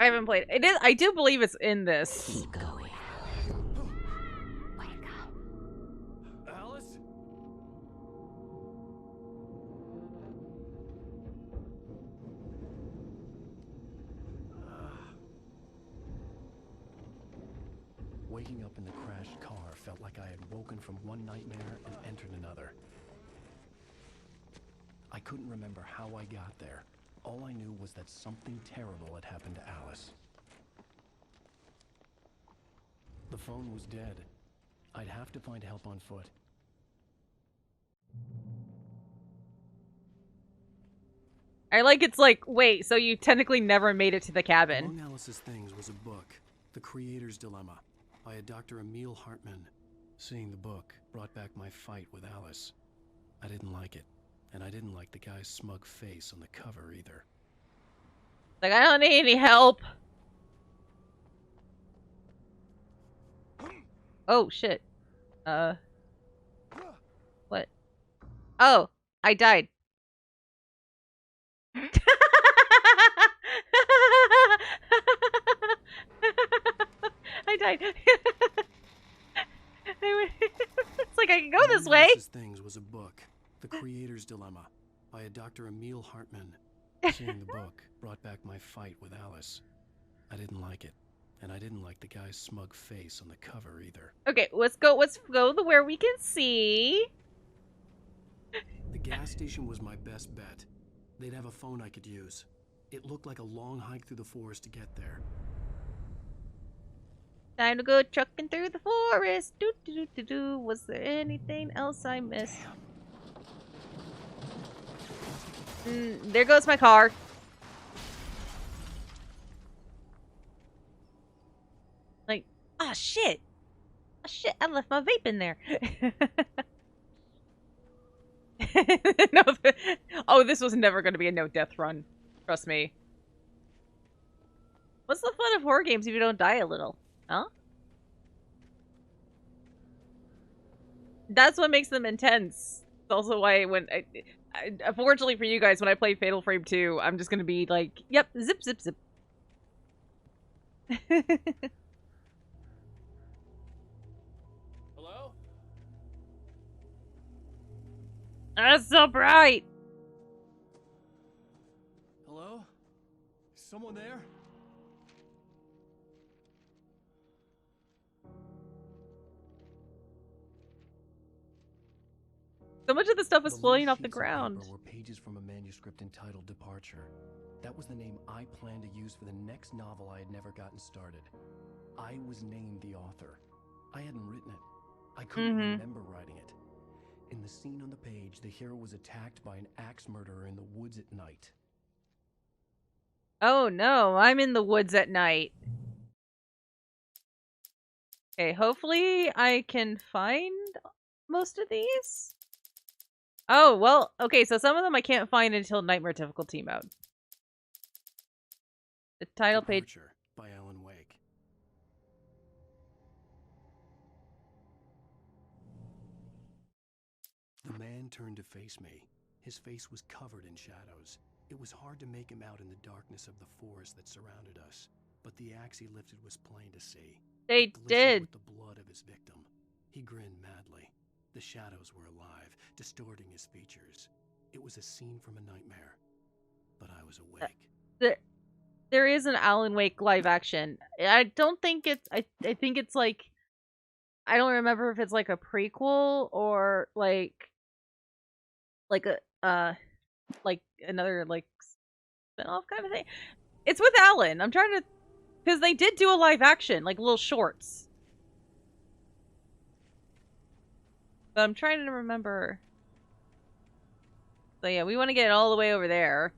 I haven't played it. I do believe it's in this. Keep going. Wake up. Alice? Waking up in the crashed car felt like I had woken from one nightmare and entered another. I couldn't remember how I got there. All I knew was that something terrible had happened to Alice. The phone was dead. I'd have to find help on foot. I like it's like, wait, so you technically never made it to the cabin. Among Alice's things was a book, The Creator's Dilemma, by a Dr. Emil Hartman. Seeing the book brought back my fight with Alice. I didn't like it, and I didn't like the guy's smug face on the cover either. Like, I don't need any help. Oh, shit. What? Oh, I died. I died. It's like I can go this way. Alice's things was a book, The Creator's Dilemma, by a Dr. Emil Hartman. Seeing the book brought back my fight with Alice. I didn't like it, and I didn't like the guy's smug face on the cover either. Okay, let's go to where we can see. The gas station was my best bet. They'd have a phone I could use. It looked like a long hike through the forest to get there. Time to go trucking through the forest. Do do do do do. Was there anything else I missed? There goes my car. Like, ah, shit. Ah, shit, I left my vape in there. No, oh, this was never going to be a no-death run. Trust me. What's the fun of horror games if you don't die a little? Huh? That's what makes them intense. It's also why when unfortunately for you guys, when I play Fatal Frame 2, I'm just gonna be like, yep, zip, zip, zip. Hello? That's so bright. Hello? Is someone there? So much of the stuff is The floating loose off the sheets of ground. paper were pages from a manuscript entitled Departure. That was the name I planned to use for the next novel I had never gotten started. I was named the author. I hadn't written it. I couldn't remember writing it. In the scene on the page, the hero was attacked by an axe murderer in the woods at night. Oh no, I'm in the woods at night. Okay, hopefully I can find most of these. Oh, well, okay, so some of them I can't find until Nightmare Difficulty mode. The title page. Departure by Alan Wake. The man turned to face me. His face was covered in shadows. It was hard to make him out in the darkness of the forest that surrounded us, but the axe he lifted was plain to see. They It glistened did. with the blood of his victim. He grinned madly. The shadows were alive, distorting his features. It was a scene from a nightmare, but I was awake. There is an Alan Wake live action. I don't think it's. I think it's like. I don't remember if it's like a prequel or like a like another like spin-off kind of thing. It's with Alan. I'm trying to, because they did do a live action, like little shorts. But I'm trying to remember. So yeah, we want to get all the way over there.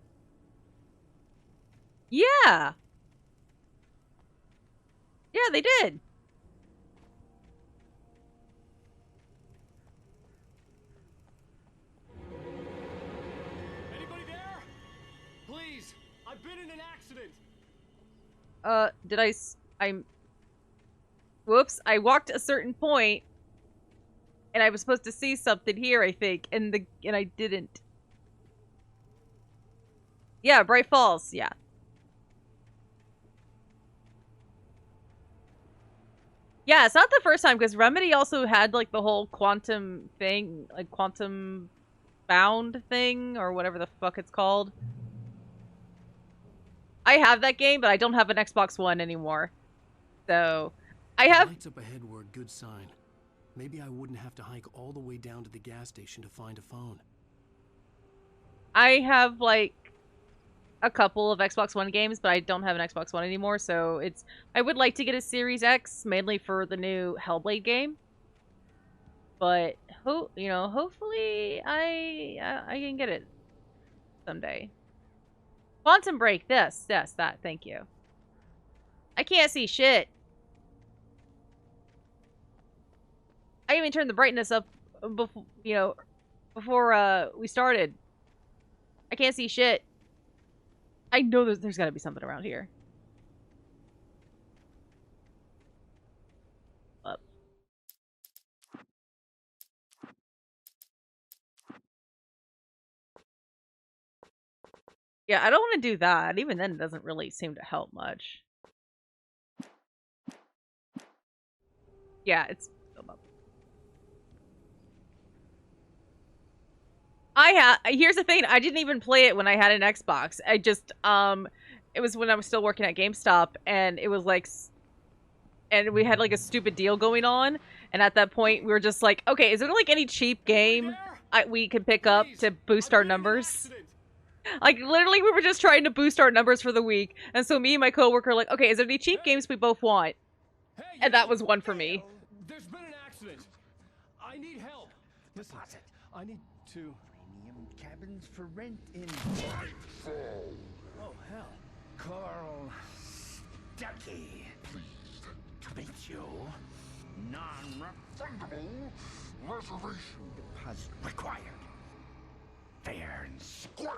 Yeah! Yeah, they did! Anybody there? Please, I've been in an accident. Whoops, I walked a certain point, and I was supposed to see something here, I think, and I didn't. Yeah, Bright Falls, yeah. Yeah, it's not the first time, because Remedy also had, like, the whole quantum thing, like, quantum bound thing, or whatever the fuck it's called. I have that game, but I don't have an Xbox One anymore. So, I have... Lights up ahead were a good sign. Maybe I wouldn't have to hike all the way down to the gas station to find a phone. I have, like, a couple of Xbox One games, but I don't have an Xbox One anymore, so it's... I would like to get a Series X, mainly for the new Hellblade game. But, you know, hopefully I can get it someday. Quantum Break, this, that, thank you. I can't see shit. I even turned the brightness up before, you know, before we started. I can't see shit. I know there's got to be something around here. Up. Yeah, I don't want to do that. Even then, it doesn't really seem to help much. Yeah, it's... Here's the thing, I didn't even play it when I had an Xbox. I just, it was when I was still working at GameStop, and it was like, and we had like a stupid deal going on, and at that point we were just like, okay, is there like any cheap game we could pick up to boost our numbers? Like, literally, we were just trying to boost our numbers for the week, and so me and my coworker were like, okay, is there any cheap games we both want? And that was one for me. There's been an accident. I need help. Listen, I need to... Premium cabins for rent in... Oh, hell. Carl Stucky. Pleased to meet you. Non-refundable reservation deposit required. Fair and square.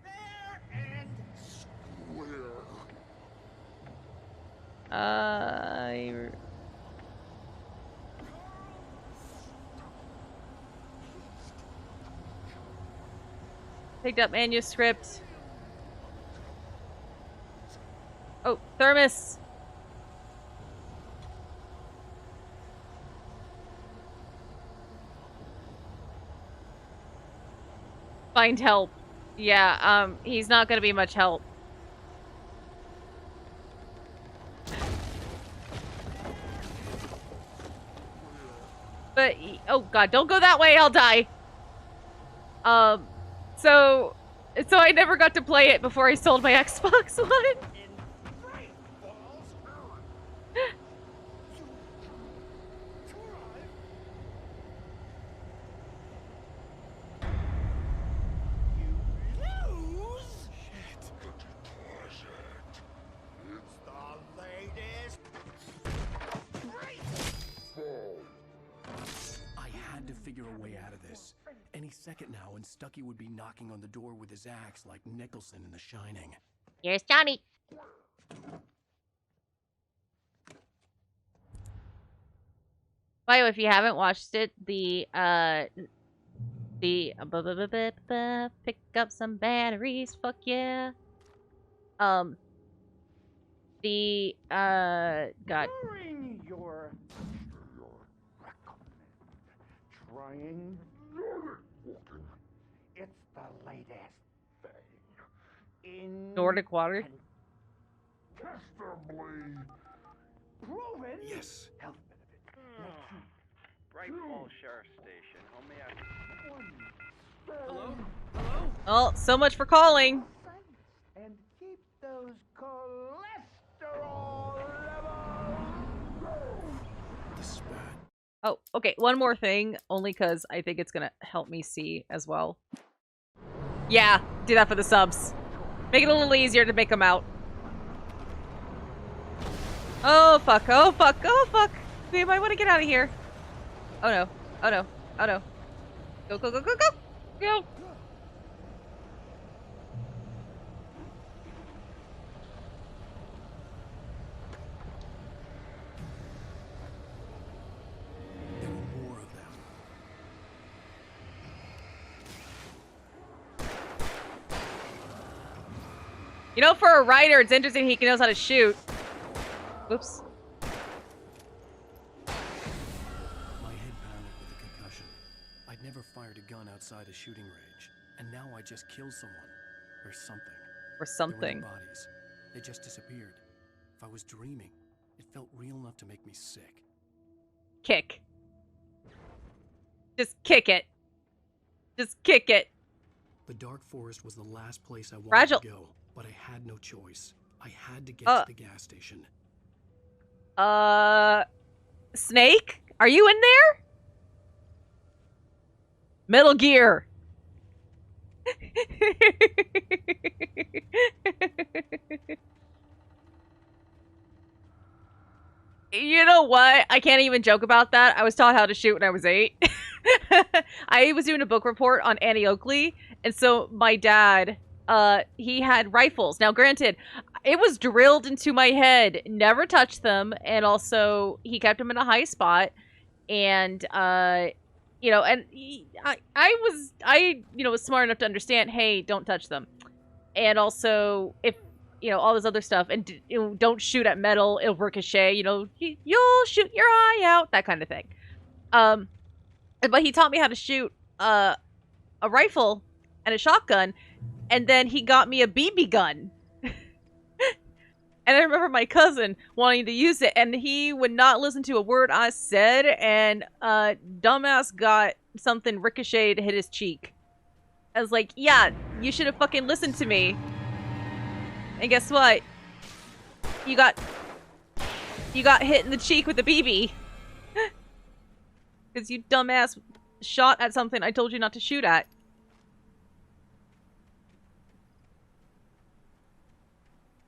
Fair and square. Picked up manuscript. Oh, thermos. Find help. Yeah, he's not gonna be much help. But, oh god, don't go that way, I'll die. So I never got to play it before I sold my Xbox One. Figure a way out of this. Any second now, and Stucky would be knocking on the door with his axe like Nicholson in The Shining. Here's Johnny. By the way, if you haven't watched it, pick up some batteries, fuck yeah. God. During your trying. It's the latest thing in Nordic water. testably proven Yes. health benefits. Bright Falls Sheriff Station. How may I... Hello? Oh, so much for calling. And keep those cholesterol levels. This is bad. Oh, okay, one more thing, only because I think it's gonna help me see as well. Yeah, do that for the subs. Make it a little easier to make them out. Oh fuck, oh fuck, oh fuck! We might want to get out of here. Oh no, oh no, oh no. Go, go, go, go, go! Go! There were more of them. You know, for a writer, it's interesting he knows how to shoot. Oops. My head pounded with a concussion. I'd never fired a gun outside a shooting range, and now I just killed someone. Or something. Or There something. were no bodies. They just disappeared. If I was dreaming, it felt real enough to make me sick. Kick. Just kick it. Just kick it. The dark forest was the last place I wanted Fragile. to go, but I had no choice. I had to get to the gas station. Snake? Are you in there? Metal Gear. You know what? I can't even joke about that. I was taught how to shoot when I was 8. I was doing a book report on Annie Oakley, and so my dad, he had rifles. Now, granted, it was drilled into my head, never touch them, and also he kept them in a high spot, and you know, and I was smart enough to understand, hey, don't touch them, and also if all this other stuff, and don't shoot at metal, it'll ricochet, you'll shoot your eye out, that kind of thing. But he taught me how to shoot a rifle and a shotgun, and then he got me a BB gun. And I remember my cousin wanting to use it, and he would not listen to a word I said, and dumbass got something ricocheted to hit his cheek. I was like, yeah, you should have fucking listened to me. And guess what? You got hit in the cheek with a BB. Because you dumbass shot at something I told you not to shoot at.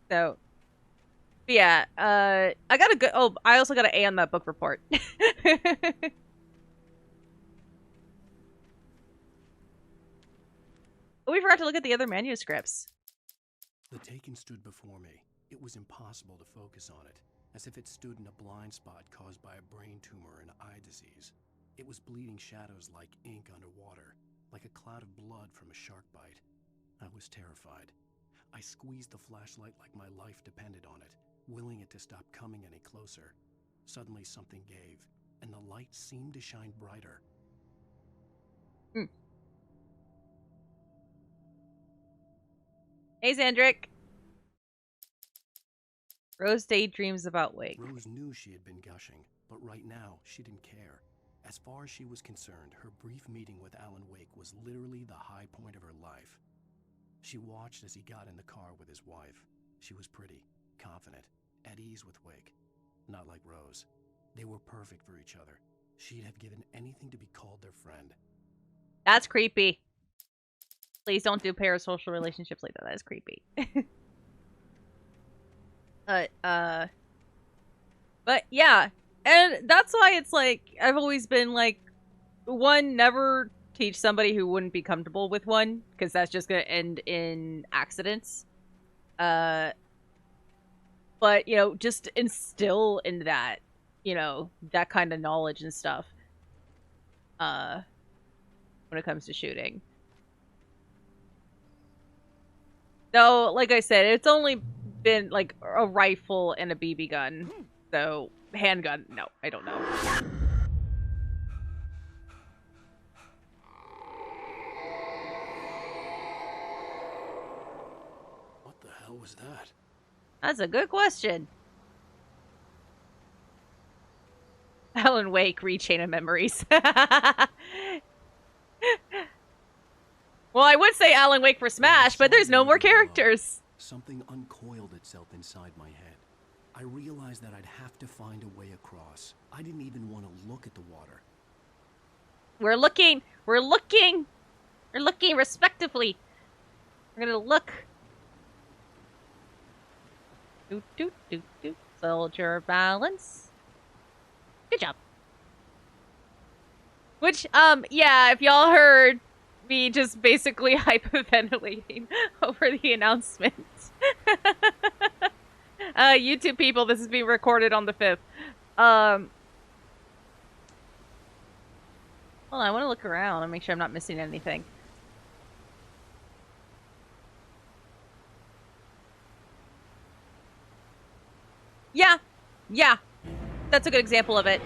So, yeah, I got a good, I also got an A on that book report. Oh, we forgot to look at the other manuscripts. The Taken stood before me. It was impossible to focus on it, as if it stood in a blind spot caused by a brain tumor and eye disease. It was bleeding shadows like ink underwater, like a cloud of blood from a shark bite. I was terrified. I squeezed the flashlight like my life depended on it, willing it to stop coming any closer. Suddenly something gave, and the light seemed to shine brighter. Hey, Xandrick. Rose daydreams about Wake. Rose knew she had been gushing, but right now she didn't care. As far as she was concerned, her brief meeting with Alan Wake was literally the high point of her life. She watched as he got in the car with his wife. She was pretty, confident, at ease with Wake. Not like Rose. They were perfect for each other. She'd have given anything to be called their friend. That's creepy. Please don't do parasocial relationships like that. That is creepy. But yeah. And that's why it's like, I've always been like, one, never teach somebody who wouldn't be comfortable with one, because that's just going to end in accidents. But, just instill in that, that kind of knowledge and stuff. When it comes to shooting. Though, like I said, it's only been like a rifle and a BB gun. So, handgun, no, I don't know. What the hell was that? That's a good question. Alan Wake, Rechain of Memories. Well, I would say Alan Wake for Smash, but there's no more characters. Something uncoiled itself inside my head. I realized that I'd have to find a way across. I didn't even want to look at the water. We're looking respectively. We're gonna look. Doot, doot, doot, doot. Soldier balance. Good job. Which, yeah, if y'all heard me just basically hyperventilating over the announcement. YouTube people, this is being recorded on the 5th. Hold on, I want to look around and make sure I'm not missing anything. Yeah. Yeah. That's a good example of it.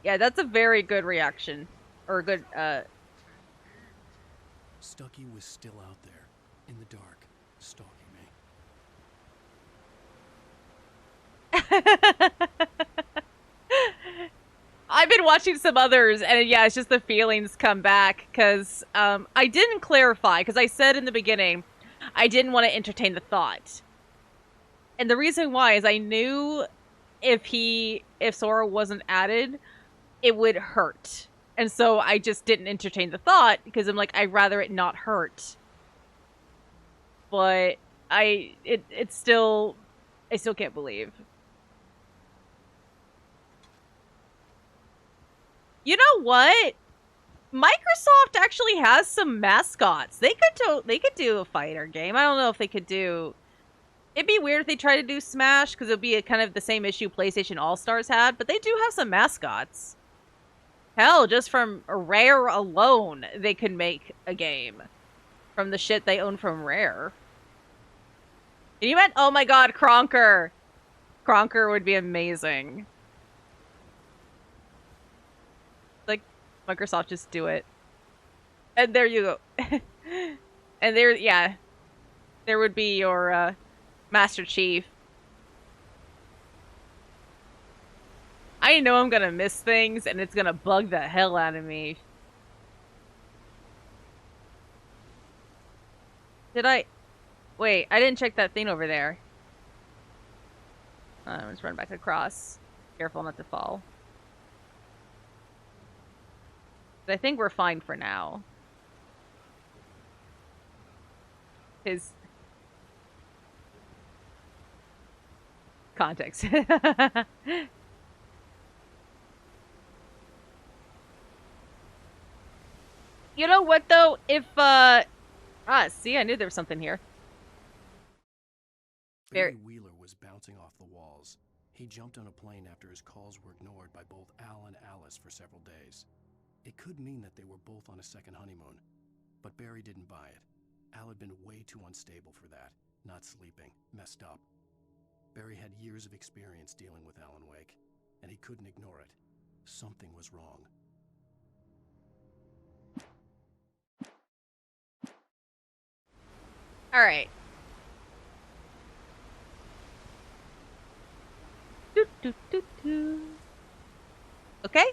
Yeah, that's a very good reaction. Or a good, Stucky was still out there, in the dark, stalking me. I've been watching some others, and yeah, it's just the feelings come back, because, I didn't clarify, because I said in the beginning, I didn't want to entertain the thought. And the reason why is I knew if Sora wasn't added, it would hurt. And so I just didn't entertain the thought, because I'm like, I'd rather it not hurt. But I still can't believe. You know what? Microsoft actually has some mascots. They could do a fighter game. I don't know if they could do. It'd be weird if they tried to do Smash, because it'd be a kind of the same issue PlayStation All-Stars had, but they do have some mascots. Hell, just from Rare alone, they could make a game from the shit they own from Rare. Can you imagine? Oh my god, Kronker! Kronker would be amazing. Like, Microsoft, just do it. And there you go. And there, yeah. There would be your, Master Chief. I know I'm gonna miss things, and it's gonna bug the hell out of me. Did I... Wait, I didn't check that thing over there. Let's run back across. Careful not to fall. But I think we're fine for now. His... context. You know what, though? If, see, I knew there was something here. Barry Wheeler was bouncing off the walls. He jumped on a plane after his calls were ignored by both Al and Alice for several days. It could mean that they were both on a second honeymoon. But Barry didn't buy it. Al had been way too unstable for that. Not sleeping. Messed up. Barry had years of experience dealing with Alan Wake, and he couldn't ignore it. Something was wrong. All right. Okay.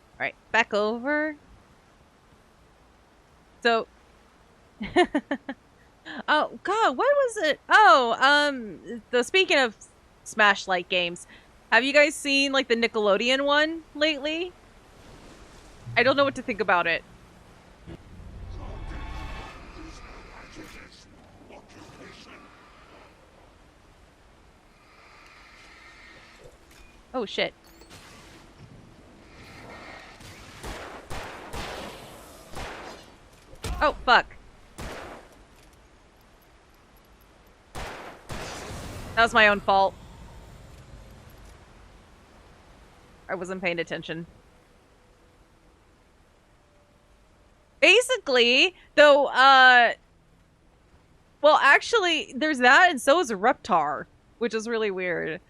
All right, back over. So, oh god, what was it? Oh, speaking of Smash-like games, have you guys seen like the Nickelodeon one lately? I don't know what to think about it. Oh shit. Oh fuck. That was my own fault. I wasn't paying attention. Basically, though, well, actually, there's that, and so is a Reptar, which is really weird.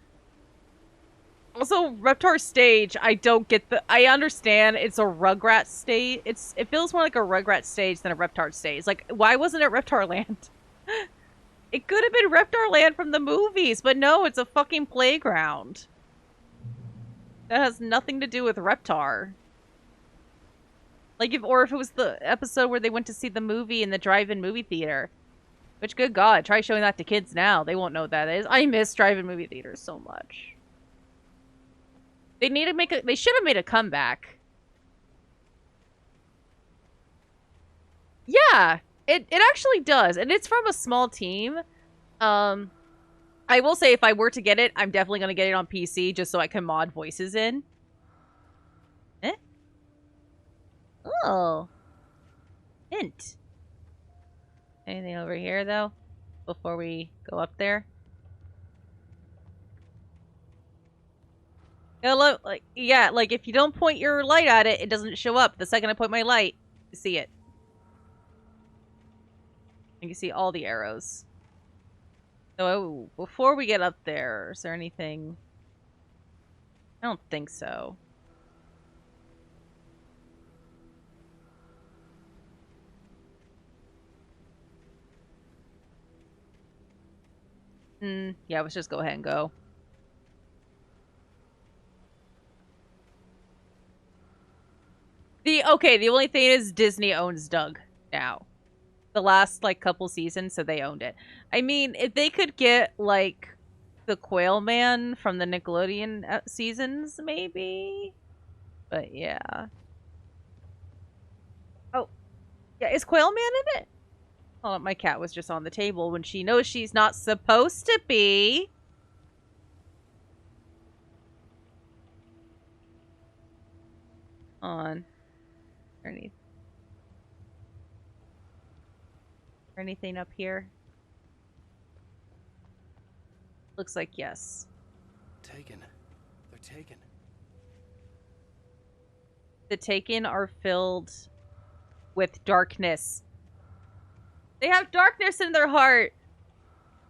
Also, Reptar stage, I don't get the... I understand it's a Rugrat stage. It feels more like a Rugrat stage than a Reptar stage. Like, why wasn't it Reptar Land? It could have been Reptar Land from the movies, but no, it's a fucking playground. That has nothing to do with Reptar. Like, if it was the episode where they went to see the movie in the drive-in movie theater. Which, good God, try showing that to kids now. They won't know what that is. I miss drive-in movie theaters so much. They need to make a... They should have made a comeback. Yeah, it actually does. And it's from a small team. I will say, if I were to get it, I'm definitely going to get it on PC just so I can mod voices in. Eh? Oh. Hint. Anything over here, though? Before we go up there? Hello, like, yeah, like if you don't point your light at it, it doesn't show up. The second I point my light, you see it. You can see all the arrows. So, before we get up there, is there anything? I don't think so. Yeah, let's just go ahead and go. The only thing is Disney owns Doug now. The last, like, couple seasons, so they owned it. I mean, if they could get, like, the Quail Man from the Nickelodeon seasons, maybe? But, yeah. Oh. Yeah, is Quail Man in it? Oh, my cat was just on the table when she knows she's not supposed to be. On. Anything up here? Looks like yes. Taken. They're taken. The Taken are filled with darkness. They have darkness in their heart.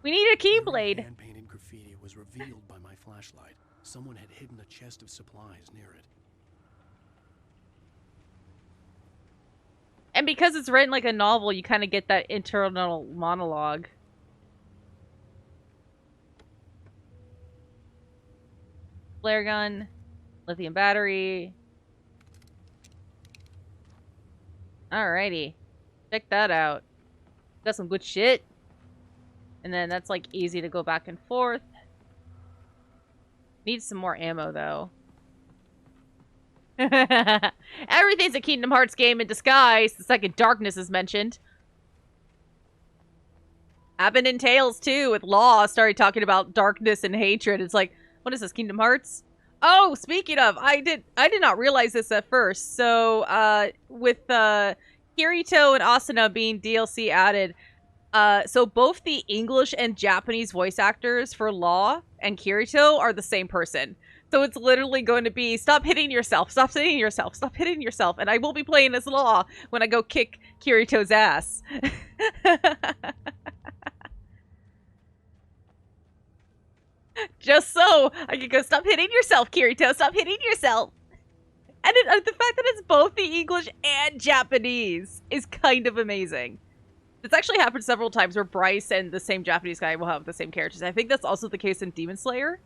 We need a keyblade. Hand-painted graffiti was revealed by my flashlight. Someone had hidden a chest of supplies near it. And because it's written like a novel, you kind of get that internal monologue. Flare gun, lithium battery. Alrighty. Check that out. Got some good shit. And then that's like easy to go back and forth. Need some more ammo though. Everything's a Kingdom Hearts game in disguise. The second darkness is mentioned. Happened in Tales too, with Law started talking about darkness and hatred. It's like, what is this, Kingdom Hearts? Oh, speaking of, I did not realize this at first. So, with Kirito and Asuna being DLC added, so both the English and Japanese voice actors for Law and Kirito are the same person. So it's literally going to be, stop hitting yourself, stop hitting yourself, stop hitting yourself, and I will be playing as Law when I go kick Kirito's ass. Just so I can go, stop hitting yourself, Kirito, stop hitting yourself. And the fact that it's both the English and Japanese is kind of amazing. It's actually happened several times where Bryce and the same Japanese guy will have the same characters. I think that's also the case in Demon Slayer.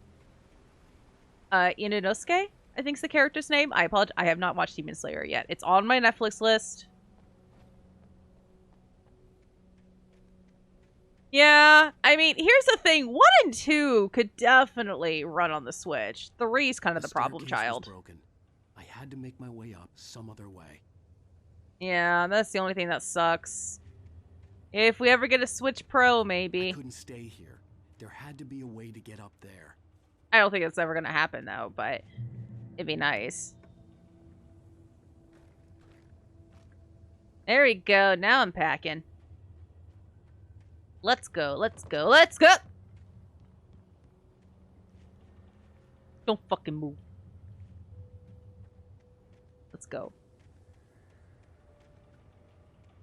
Inosuke, I think's the character's name. I apologize. I have not watched Demon Slayer yet. It's on my Netflix list. Yeah, I mean, here's the thing. 1 and 2 could definitely run on the Switch. 3's kind of the problem child. Broken. I had to make my way up some other way. Yeah, that's the only thing that sucks. If we ever get a Switch Pro, maybe. I couldn't stay here. There had to be a way to get up there. I don't think it's ever gonna happen, though, but it'd be nice. There we go. Now I'm packing. Let's go, let's go, let's go! Don't fucking move. Let's go.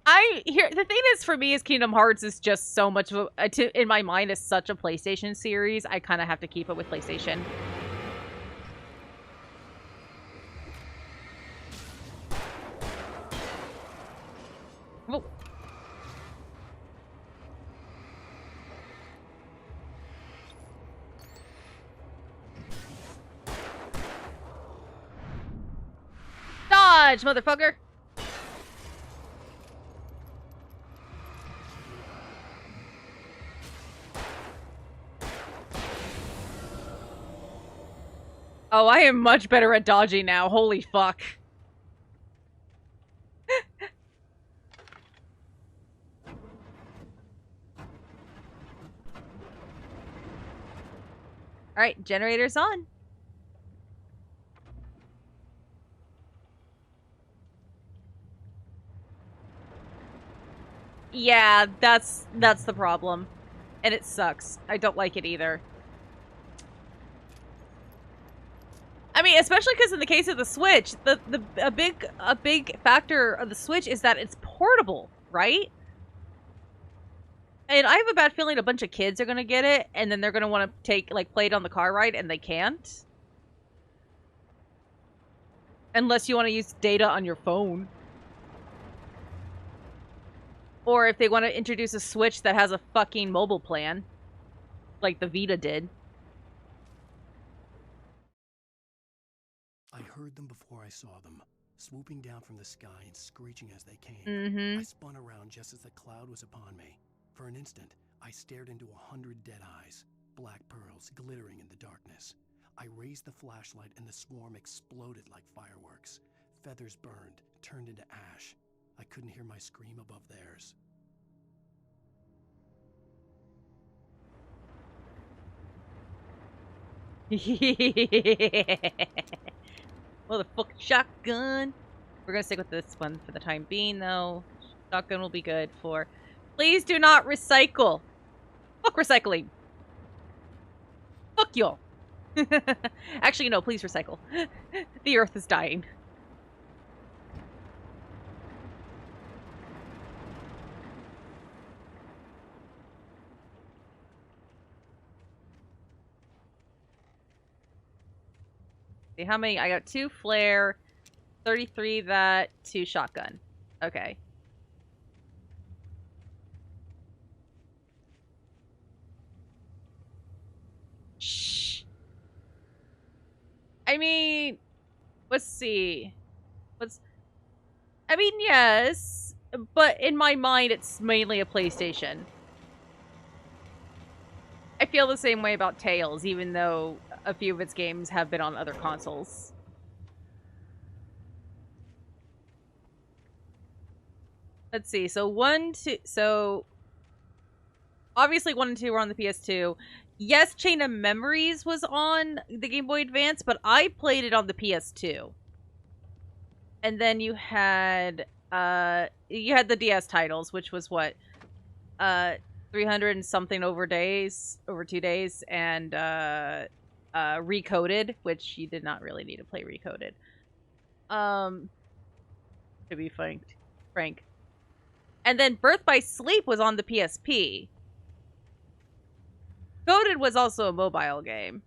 The thing is, for me, is Kingdom Hearts is just so much of a, in my mind, is such a PlayStation series. I kind of have to keep it with PlayStation. Whoa. Dodge, motherfucker! Oh, I am much better at dodging now. Holy fuck. Alright, generator's on. Yeah, that's the problem. And it sucks. I don't like it either. I mean, especially because in the case of the Switch, a big factor of the Switch is that it's portable, right? And I have a bad feeling a bunch of kids are gonna get it, and then they're gonna want to play it on the car ride, and they can't. Unless you want to use data on your phone. Or if they want to introduce a Switch that has a fucking mobile plan. Like the Vita did. I heard them before I saw them, swooping down from the sky and screeching as they came. Mm-hmm. I spun around just as the cloud was upon me. For an instant, I stared into 100 dead eyes, black pearls glittering in the darkness. I raised the flashlight and the swarm exploded like fireworks. Feathers burned, turned into ash. I couldn't hear my scream above theirs. Motherfucking shotgun. We're gonna stick with this one for the time being, though. Shotgun will be good for... Please do not recycle. Fuck recycling. Fuck y'all. Actually, no, please recycle. The earth is dying. See how many? I got 2 flare, 33 that, 2 shotgun. Okay. Shh. I mean, let's see. I mean, yes, but in my mind, it's mainly a PlayStation. I feel the same way about Tales, even though a few of its games have been on other consoles. Let's see. So obviously 1 and 2 were on the PS2. Yes, Chain of Memories was on the Game Boy Advance, but I played it on the PS2. And then you had the DS titles, which was what? 300 and something over 2 days, and Recoded, which you did not really need to play Recoded. To be frank. And then Birth by Sleep was on the PSP. Coded was also a mobile game.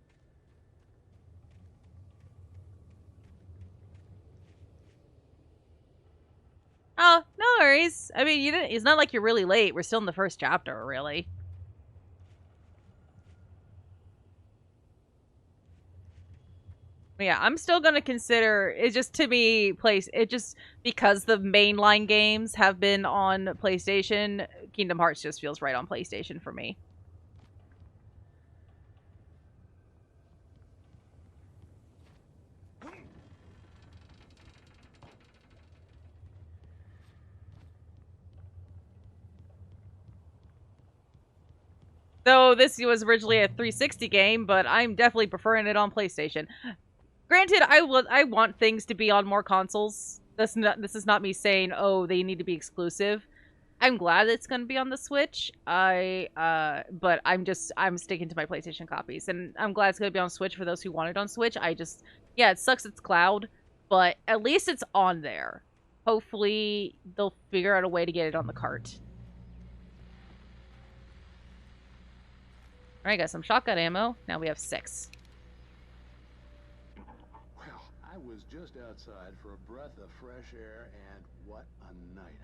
Oh, no worries. I mean, it's not like you're really late. We're still in the first chapter, really. But yeah, I'm still gonna consider it just to be because the mainline games have been on PlayStation. Kingdom Hearts just feels right on PlayStation for me. So this was originally a 360 game, but I'm definitely preferring it on PlayStation. Granted, I want things to be on more consoles. This is not me saying, oh, they need to be exclusive. I'm glad it's going to be on the Switch. But I'm sticking to my PlayStation copies, and I'm glad it's going to be on Switch for those who want it on Switch. Yeah, it sucks it's cloud, but at least it's on there. Hopefully, they'll figure out a way to get it on the cart. Alright, got some shotgun ammo. Now we have 6. Well, I was just outside for a breath of fresh air, and what a night.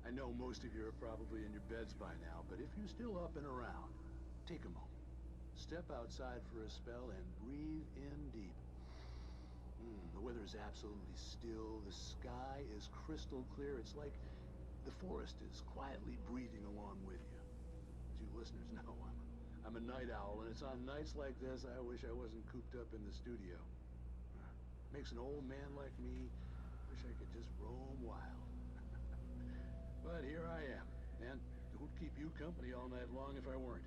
I know most of you are probably in your beds by now, but if you're still up and around, take a moment. Step outside for a spell and breathe in deep. The weather is absolutely still. The sky is crystal clear. It's like the forest is quietly breathing along with you. As you listeners know, I'm a night owl, and it's on nights like this I wish I wasn't cooped up in the studio. Makes an old man like me wish I could just roam wild. But here I am, and who'd keep you company all night long if I weren't?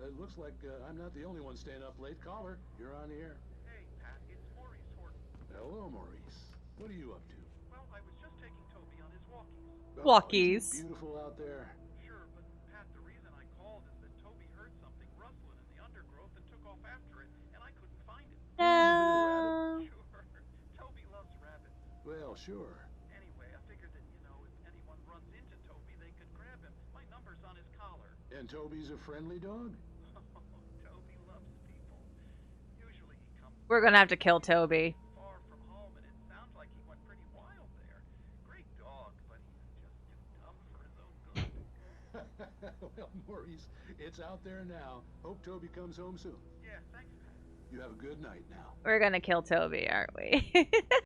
It looks like I'm not the only one staying up late. Caller, you're on the air. Hey, Pat, it's Maurice Horton. Hello, Maurice. What are you up to? Well, I was just taking Toby on his walkies. Walkies. Isn't it beautiful out there? Sure, but Pat, the reason I called is that Toby heard something rustling in the undergrowth and took off after it, and I couldn't find it. Well, Well, sure. Anyway, I figured that, you know, if anyone runs into Toby, they could grab him. My number's on his collar. And Toby's a friendly dog? Toby loves people. Usually he comes We're gonna have to kill Toby. far from home, and it sounds like he went pretty wild there. Great dog, but he's just too dumb for his own good. Well, Maurice, it's out there now. Hope Toby comes home soon. Yeah, thanks, Pat. You have a good night now. We're gonna kill Toby, aren't we?